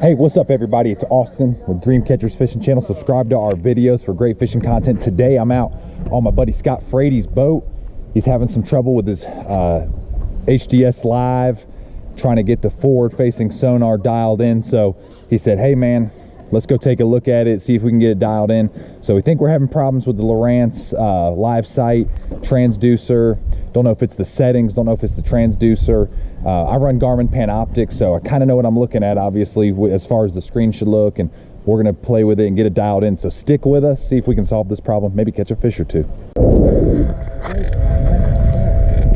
Hey, what's up everybody? It's Austin with Dreamcatchers Fishing Channel. Subscribe to our videos for great fishing content. Today I'm out on my buddy Scott Frady's boat. He's having some trouble with his HDS Live, trying to get the forward facing sonar dialed in. So he said, hey man, let's go take a look at it, see if we can get it dialed in. So we think we're having problems with the Lowrance live sight transducer. Don't know if it's the settings, don't know if it's the transducer. I run Garmin Panoptic, so I kind of know what I'm looking at, obviously, as far as the screen should look, and we're gonna play with it and get it dialed in. So stick with us, see if we can solve this problem, maybe catch a fish or two.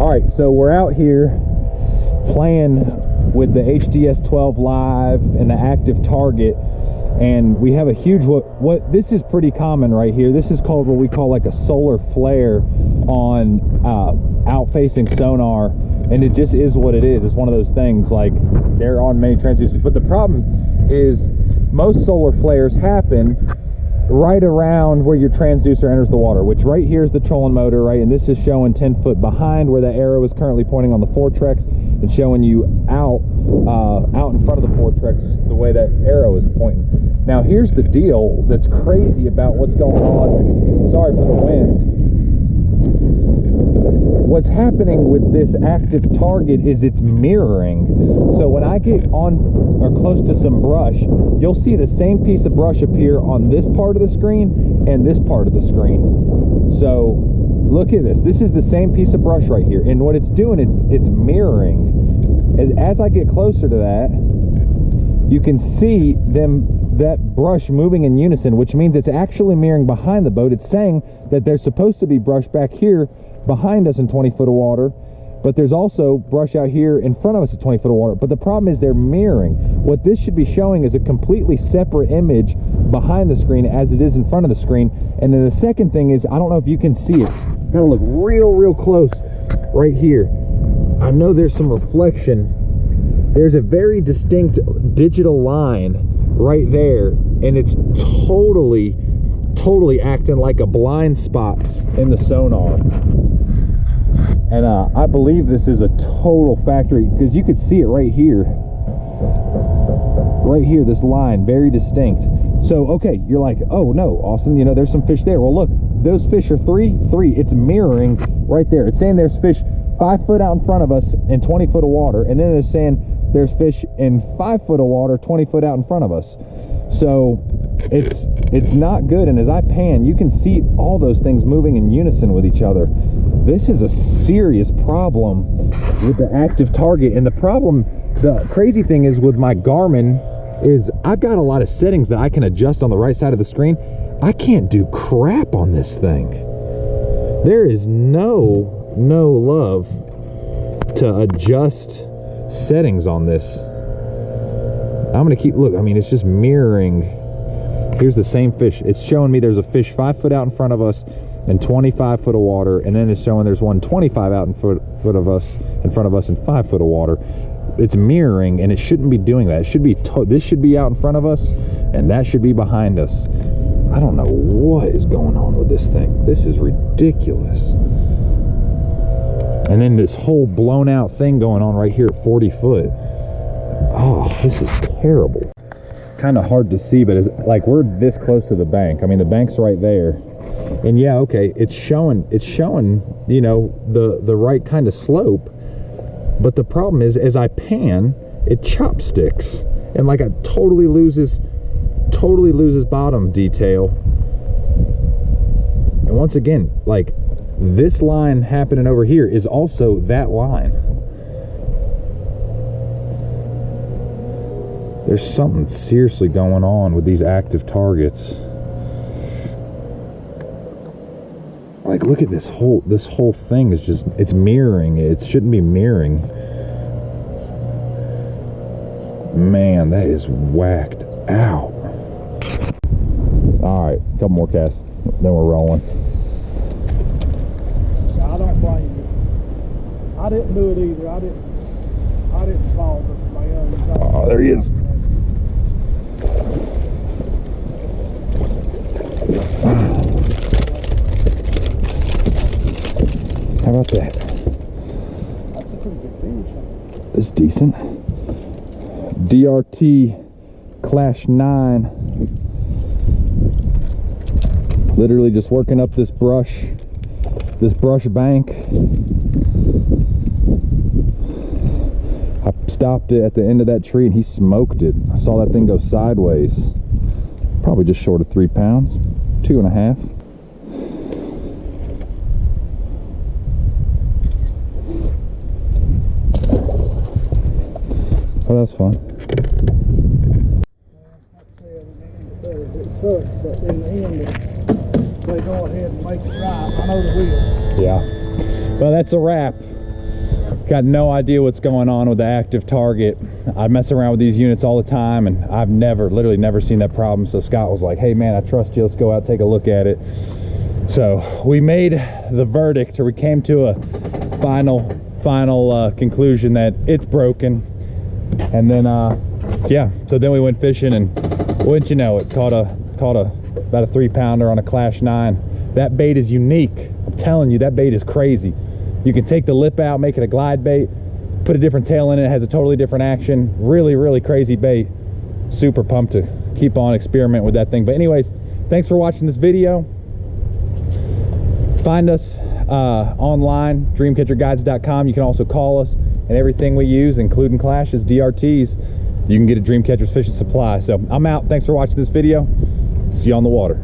All right, so we're out here playing with the HDS 12 Live and the active target, and we have a huge, what this is pretty common right here. This is called what we call like a solar flare on out-facing sonar, and it just is what it is. It's one of those things, like they're on many transducers, but the problem is most solar flares happen right around where your transducer enters the water, which right here is the trolling motor, right? And this is showing 10 foot behind where the arrow is currently pointing on the Fortrex, and showing you out in front of the Fortrex the way that arrow is pointing. Now here's the deal that's crazy about what's going on. Sorry for the wind. What's happening with this active target is it's mirroring. So when I get on or close to some brush, you'll see the same piece of brush appear on this part of the screen and this part of the screen. So look at this. This is the same piece of brush right here. And what it's doing, it's mirroring. As I get closer to that, you can see that brush moving in unison, which means it's actually mirroring behind the boat. It's saying that there's supposed to be brush back here behind us in 20 foot of water, but there's also brush out here in front of us at 20 foot of water. But the problem is they're mirroring. What this should be showing is a completely separate image behind the screen as it is in front of the screen. And then the second thing is, I don't know if you can see it. Gotta look real close right here. I know there's some reflection. There's a very distinct digital line right there, and it's totally acting like a blind spot in the sonar. And I believe this is a total factory, because you could see it right here, this line, very distinct. So okay, you're like, oh no, Austin, you know, there's some fish there. Well look, those fish are three. It's mirroring right there. It's saying there's fish 5 foot out in front of us in 20 foot of water, and then it's saying there's fish in 5 foot of water 20 foot out in front of us. So it's not good. And as I pan, you can see all those things moving in unison with each other. This is a serious problem with the active target. And the crazy thing is with my Garmin is I've got a lot of settings that I can adjust on the right side of the screen. I can't do crap on this thing. There is no love to adjust settings on this. I'm gonna keep, look, I mean, it's just mirroring. Here's the same fish. It's showing me there's a fish 5 foot out in front of us and 25 foot of water, and then it's showing there's one 25 out in front of us and 5 foot of water. It's mirroring, and it shouldn't be doing that. It should be this should be out in front of us, and that should be behind us. I don't know what is going on with this thing. This is ridiculous. And then this whole blown out thing going on right here at 40 foot. Oh, this is terrible. It's kind of hard to see, but it's like we're this close to the bank. I mean, the bank's right there. And yeah, okay, it's showing, you know, the right kind of slope. But the problem is, as I pan, it chopsticks. And like it totally loses bottom detail. And once again, like this line happening over here is also that line. There's something seriously going on with these active targets. Like, look at this whole thing is just, it's mirroring. It shouldn't be mirroring. Man, that is whacked out. All right, couple more casts, then we're rolling. I don't blame you. I didn't do it either. I didn't fall for my own. Oh, there he is. How about that? That's a pretty good fish. It's decent. DRT Klash 9. Literally just working up this brush bank. I stopped it at the end of that tree and he smoked it. I saw that thing go sideways. Probably just short of 3 pounds, 2.5. Oh, that's fun. It sucks, but in the end, they go ahead and make it right. I know they will. Yeah. Well, that's a wrap. Got no idea what's going on with the active target. I mess around with these units all the time, and I've literally never seen that problem. So Scott was like, hey man, I trust you, let's go out, take a look at it. So we made the verdict, or we came to a final conclusion that it's broken. And then yeah, so then we went fishing, and wouldn't you know it, caught about a 3-pounder on a Klash 9. That bait is unique. I'm telling you, that bait is crazy. You can take the lip out, make it a glide bait, put a different tail in it, it has a totally different action. Really crazy bait. Super pumped to keep on experimenting with that thing. But anyways, thanks for watching this video. Find us online, dreamcatcherguides.com. You can also call us, and everything we use, including Klashes, DRTs, you can get at Dreamcatcher's Fishing Supply. So I'm out. Thanks for watching this video. See you on the water.